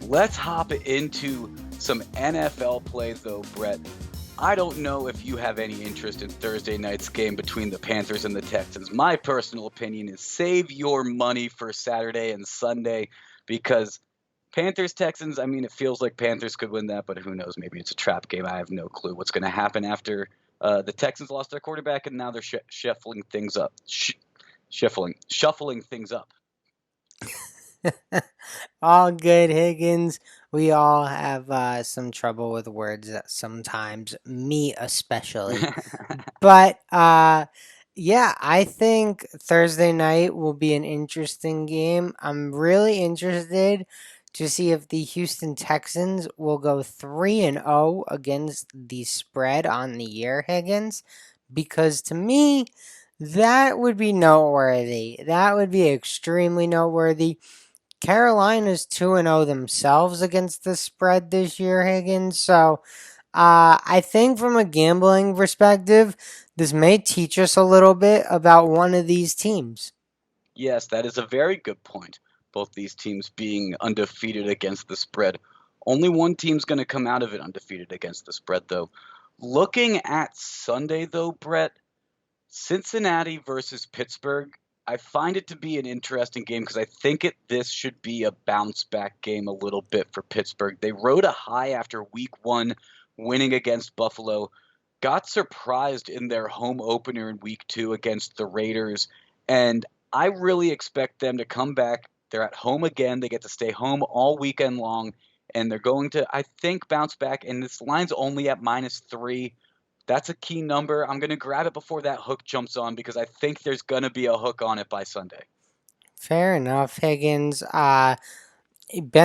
Let's hop into some NFL plays, though, Brett. I don't know if you have any interest in Thursday night's game between the Panthers and the Texans. My personal opinion is save your money for Saturday and Sunday because Panthers Texans, I mean, it feels like Panthers could win that, but who knows? Maybe it's a trap game. I have no clue what's going to happen after the Texans lost their quarterback and now they're shuffling things up. Shuffling things up. All good, Higgins. We all have some trouble with words sometimes, me especially. But yeah, I think Thursday night will be an interesting game. I'm really interested to see if the Houston Texans will go 3-0 against the spread on the year, Higgins, because to me, that would be noteworthy. That would be extremely noteworthy. Carolina's 2-0 themselves against the spread this year, Higgins. So I think from a gambling perspective, this may teach us a little bit about one of these teams. Yes, that is a very good point. Both these teams being undefeated against the spread. Only one team's going to come out of it undefeated against the spread, though. Looking at Sunday, though, Brett, Cincinnati versus Pittsburgh, I find it to be an interesting game because I think this should be a bounce back game a little bit for Pittsburgh. They rode a high after week one, winning against Buffalo, got surprised in their home opener in week two against the Raiders, and I really expect them to come back. They're at home again. They get to stay home all weekend long, and they're going to, I think, bounce back. And this line's only at -3. That's a key number. I'm going to grab it before that hook jumps on because I think there's going to be a hook on it by Sunday. Fair enough, Higgins. Ben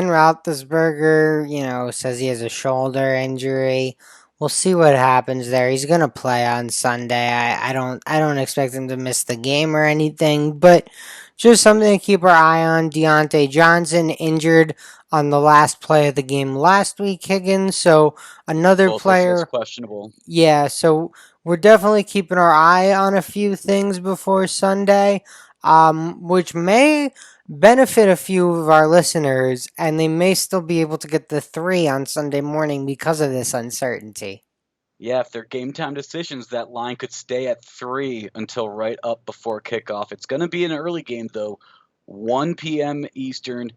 Roethlisberger, says he has a shoulder injury. We'll see what happens there. He's gonna play on Sunday. I don't expect him to miss the game or anything, but just something to keep our eye on. Deontay Johnson injured on the last play of the game last week, Higgins. So another Both listed as player. questionable. Yeah, so we're definitely keeping our eye on a few things before Sunday, which may benefit a few of our listeners, and they may still be able to get the three on Sunday morning because of this uncertainty. Yeah, if they're game time decisions, that line could stay at 3 until right up before kickoff. It's going to be an early game, though, 1 p.m. Eastern,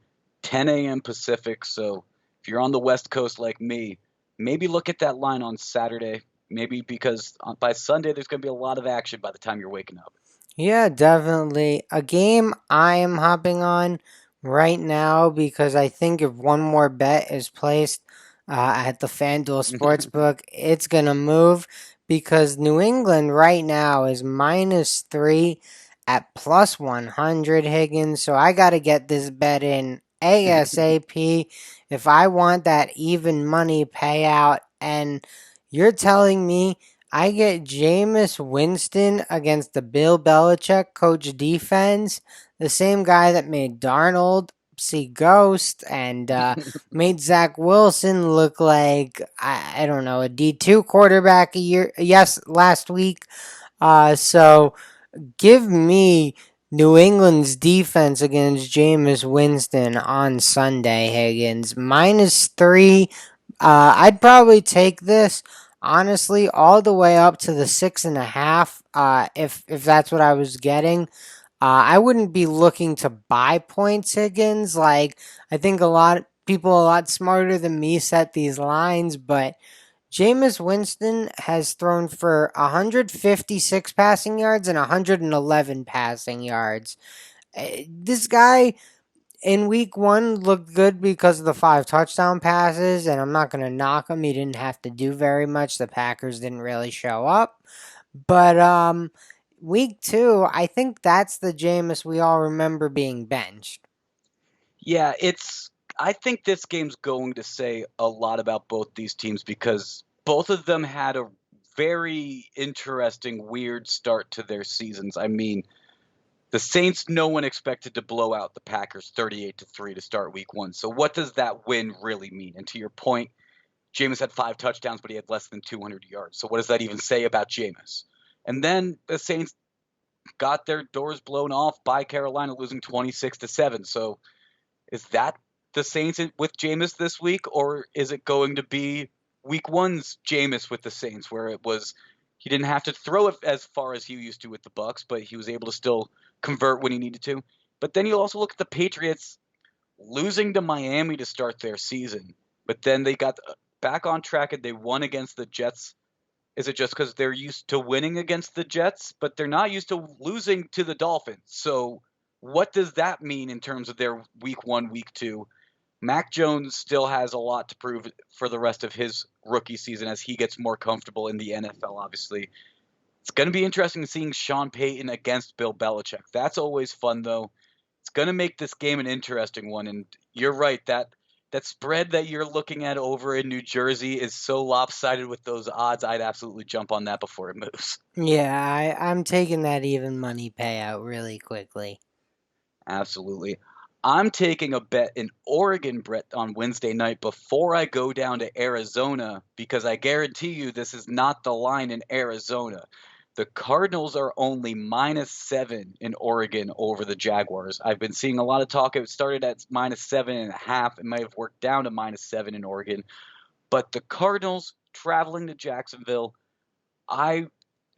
10 a.m. Pacific. So if you're on the West Coast like me, maybe look at that line on Saturday. Maybe because by Sunday, there's going to be a lot of action by the time you're waking up. Yeah, definitely. A game I am hopping on now because I think if one more bet is placed at the FanDuel Sportsbook, it's going to move because New England right now is -3 at +100, Higgins. So I got to get this bet in ASAP if I want that even money payout. And you're telling me I get Jameis Winston against the Bill Belichick coach defense, the same guy that made Darnold see ghost and made Zach Wilson look like I don't know, a D2 quarterback last week. So give me New England's defense against Jameis Winston on Sunday, Higgins. -3. I'd probably take this honestly all the way up to the 6.5. If that's what I was getting. I wouldn't be looking to buy points, Higgins. Like I think a lot people a lot smarter than me set these lines, but Jameis Winston has thrown for 156 passing yards and 111 passing yards. This guy in week one looked good because of the 5 touchdown passes, and I'm not going to knock him. He didn't have to do very much. The Packers didn't really show up. But week two, I think that's the Jameis we all remember being benched. Yeah, I think this game's going to say a lot about both these teams because both of them had a very interesting, weird start to their seasons. I mean, the Saints, no one expected to blow out the Packers 38-3 to start week one. So what does that win really mean? And to your point, Jameis had 5 touchdowns, but he had less than 200 yards. So what does that even say about Jameis? And then the Saints got their doors blown off by Carolina, losing 26-7. So is that the Saints with Jameis this week, or is it going to be week one's Jameis with the Saints, where it was he didn't have to throw it as far as he used to with the Bucks, but he was able to still convert when he needed to. But then you also look at the Patriots losing to Miami to start their season, but then they got back on track and they won against the Jets. Is it just because they're used to winning against the Jets, but they're not used to losing to the Dolphins? So, what does that mean in terms of their week one, week two? Mac Jones still has a lot to prove for the rest of his rookie season as he gets more comfortable in the NFL, obviously. It's going to be interesting seeing Sean Payton against Bill Belichick. That's always fun, though. It's going to make this game an interesting one. And you're right, that spread that you're looking at over in New Jersey is so lopsided with those odds. I'd absolutely jump on that before it moves. Yeah, I'm taking that even money payout really quickly. Absolutely. I'm taking a bet in Oregon, Brett, on Wednesday night before I go down to Arizona because I guarantee you this is not the line in Arizona. The Cardinals are only -7 in Oregon over the Jaguars. I've been seeing a lot of talk. It started at -7.5. It might have worked down to -7 in Oregon. But the Cardinals traveling to Jacksonville, I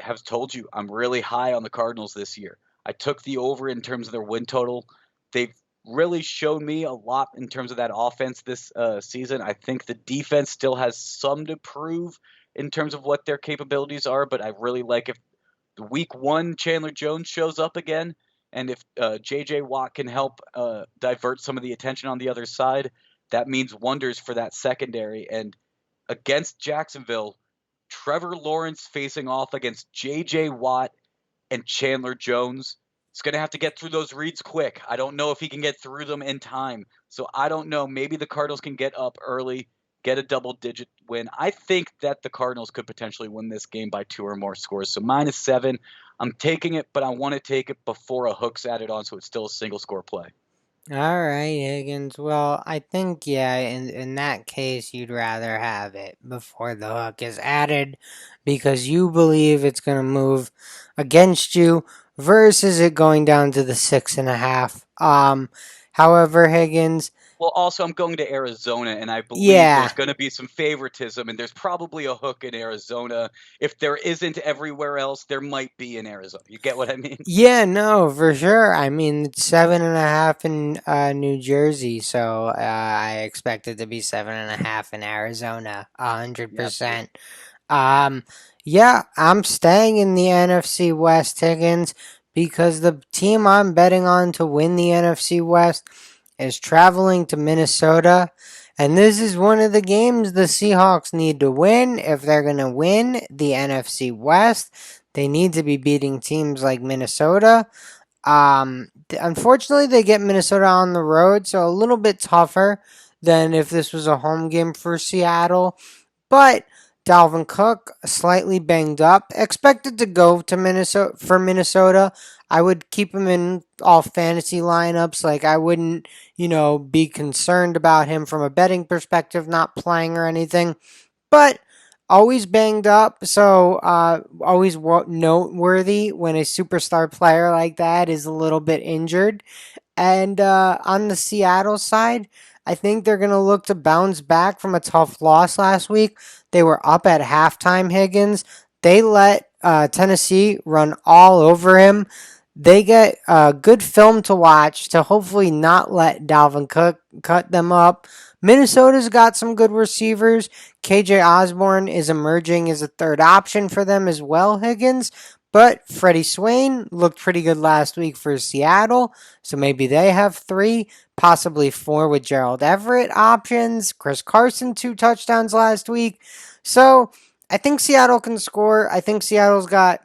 have told you I'm really high on the Cardinals this year. I took the over in terms of their win total. They've really shown me a lot in terms of that offense this season. I think the defense still has some to prove in terms of what their capabilities are, but I really like if the week one Chandler Jones shows up again, and if J.J. Watt can help divert some of the attention on the other side, that means wonders for that secondary. And against Jacksonville, Trevor Lawrence facing off against J.J. Watt and Chandler Jones. He's going to have to get through those reads quick. I don't know if he can get through them in time. So I don't know. Maybe the Cardinals can get up early, get a double-digit win. I think that the Cardinals could potentially win this game by 2 or more scores. So -7, I'm taking it, but I want to take it before a hook's added on, so it's still a single-score play. All right, Higgins. Well, I think yeah, in that case you'd rather have it before the hook is added because you believe it's gonna move against you versus it going down to the 6.5. However, Higgins, Well, also, I'm going to Arizona, and I believe yeah. there's going to be some favoritism, and there's probably a hook in Arizona. If there isn't everywhere else, there might be in Arizona. You get what I mean? Yeah, no, for sure. I mean, it's 7.5 in New Jersey, so I expect it to be 7.5 in Arizona, Yeah, absolutely. 100%. Um, yeah, I'm staying in the NFC West, Higgins, because the team I'm betting on to win the NFC West is traveling to Minnesota. And this is one of the games the Seahawks need to win if they're going to win the NFC West. They need to be beating teams like Minnesota. Unfortunately, they get Minnesota on the road, so a little bit tougher than if this was a home game for Seattle. But Dalvin Cook slightly banged up, expected to go to Minnesota for Minnesota. I would keep him in all fantasy lineups. Like I wouldn't, be concerned about him from a betting perspective, not playing or anything. But always banged up, so always noteworthy when a superstar player like that is a little bit injured. And on the Seattle side, I think they're going to look to bounce back from a tough loss last week. They were up at halftime, Higgins. They let Tennessee run all over him. They get good film to watch to hopefully not let Dalvin Cook cut them up. Minnesota's got some good receivers. KJ Osborne is emerging as a third option for them as well, Higgins. But Freddie Swain looked pretty good last week for Seattle. So maybe they have 3, possibly 4 with Gerald Everett options. Chris Carson, 2 touchdowns last week. So I think Seattle can score. I think Seattle's got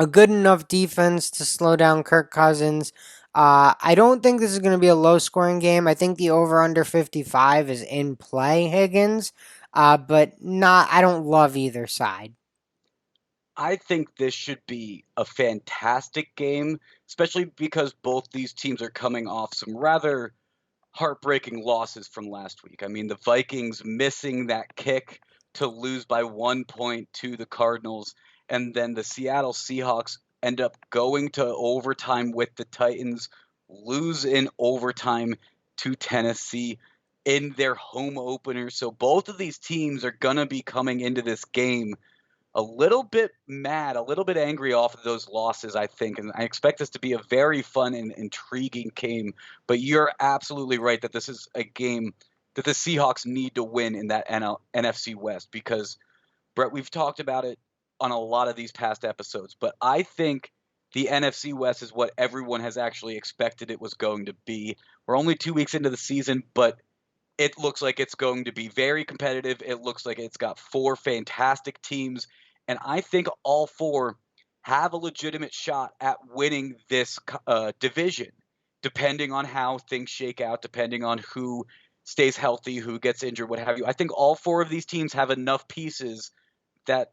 a good enough defense to slow down Kirk Cousins. I don't think this is going to be a low scoring game. I think the over under 55 is in play, Higgins. But not, I don't love either side. I think this should be a fantastic game, especially because both these teams are coming off some rather heartbreaking losses from last week. I mean, the Vikings missing that kick to lose by 1 point to the Cardinals, and then the Seattle Seahawks end up going to overtime with the Titans, lose in overtime, to Tennessee in their home opener. So both of these teams are going to be coming into this game a little bit mad, a little bit angry off of those losses, I think. And I expect this to be a very fun and intriguing game. But you're absolutely right that this is a game that the Seahawks need to win in that NFC West because, Brett, we've talked about it on a lot of these past episodes, but I think the NFC West is what everyone has actually expected it was going to be. We're only 2 weeks into the season, but it looks like it's going to be very competitive. It looks like it's got four fantastic teams, and I think all four have a legitimate shot at winning this division, depending on how things shake out, depending on who stays healthy, who gets injured, what have you. I think all four of these teams have enough pieces that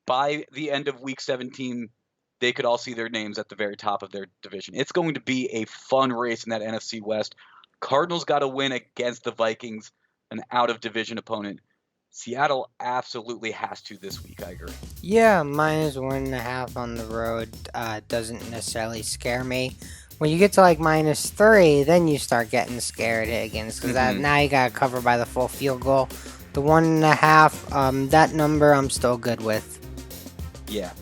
by the end of week 17, they could all see their names at the very top of their division. It's going to be a fun race in that NFC West. Cardinals got to win against the Vikings, an out-of-division opponent. Seattle absolutely has to this week, I agree. Yeah, -1.5 on the road doesn't necessarily scare me. When you get to like -3, then you start getting scared against because now you got to cover by the full field goal. The 1.5, that number I'm still good with. Yeah,